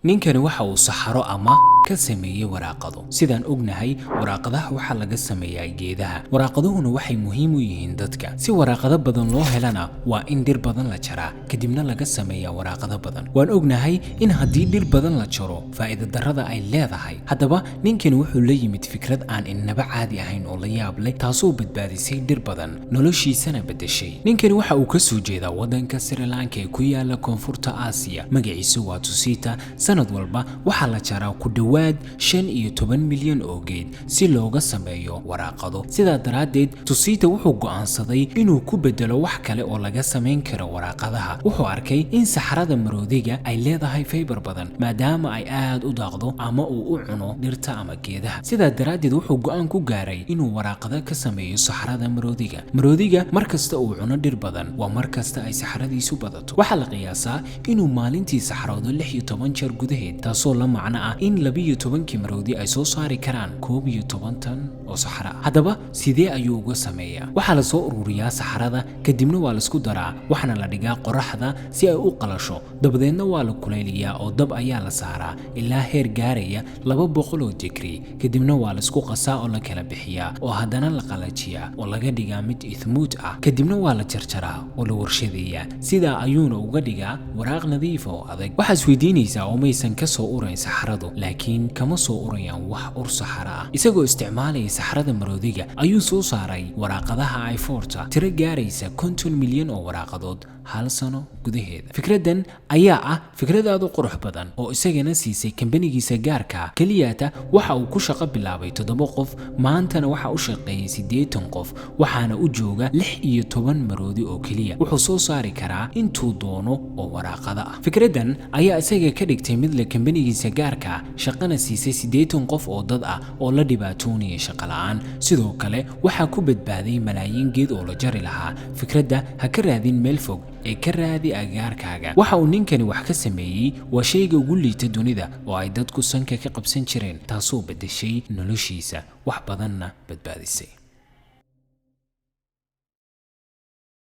ninkani waxa uu saxaro ama ka sameeyay waraaqado sidaan ognahay waraaqadaha waxa laga sameeyaa geedaha waraaqaduhuna waxay muhiim u yihiin dadka si waraaqado badan loo helana waa in dhir badan la jaraa kadibna laga sameeyaa waraaqado badan waan ognahay in haddii dhir badan la jaro faa'iido darrada ay leedahay haddaba ninkani wuxuu la yimid fikrad aan innaba caadi ahayn oo la yaab leh taasoo badbaadisay dhir badan noloshiisana bedeshay ninkani waxa uu ka soo jeedaa waddanka Sri Lanka ee ku yaala koonfurta Aasiya magaciisu waa Tusita sanad walba waxa la jaraa ku dhawaad 15 milyan oo geed si looga sameeyo waraaqado sidaa daraadeed Tusita wuxuu go'aansaday inuu ku bedelo wax kale oo laga sameyn karo waraaqadaha wuxuu arkay in saxarada maroodiga ay leedahay fiber badan maadaama ay aad u daaqdo ama uu u cuno dhirta ama geedaha sidaa daraadeed wuxuu go'aan ku gaaray inuu waraaqada ka sameeyo saxarada maroodiga markasta uu cuno dhir badan waa markasta ay saxaradiisu badato waxa la qiyaasaa inuu maalintii saxaroodo 16 jeer gudaheed taasoo la macno ah in 12 maroodi ay soo saari karaan 11 tan oo saxara haddaba sidee ayuu uga sameeyaa waxa la soo ururiyaa saxarada kadibna waa la isku daraa waxana la dhigaa qoraxda si ay u qalasho dabadeedna waa la kulayliyaa oo dab ayaa la saaraa ilaa heer gaaraya 200 digrii kadibna waa la isku qasaa oo la kala bixiyaa oo haddana la qalajiyaa oo laga dhigaa mid ithmuud ah kadibna waa la jarjaraa oo la warshadeeyaa sidaa ayuuna uga dhigaa waraaq nadiif oo adag waxa isweydiinaysaa oo maysan ka soo urayn saxaradu laakiin kama soo urayaan wax ur saxara ah isagoo isticmaalaya saxarada maroodiga ayuu soo saaray waraaqadaha i4ta tiro gaaraysa 50 milyan oo waraaqadood hal sano gudaheeda fikradan ayaa ah fikrad aad u qurux badan oo isagana siisay kambanigiisa gaarka kaliyaata waxa uu ku shaqo bilaabay 7 qof maantana waxa uu shaqeeyay 8 qof waxaana u jooga 16 maroodi oo kaliya wuxuu soo saari karaa intuu doono oo waraaqada ah fikradan ayaa isaga ka dhigtay mid la kambanigiisa gaarka shaqana siisay 8 qof oo dad ah oo la dhibaatoonaya shaqo la'aan sidoo kale waxa ku badbaaday malaayiin geed oo la jari lahaa fikradda ha ka raadin meel fog ee ka raadi agaarkaaga waxa uu ninkani wax ka sameeyay waa shayga ugu liita dunida oo ay dadku sanka ka qabsan jireen taasoo bedeshay noloshiisa wax badanna badbaadisay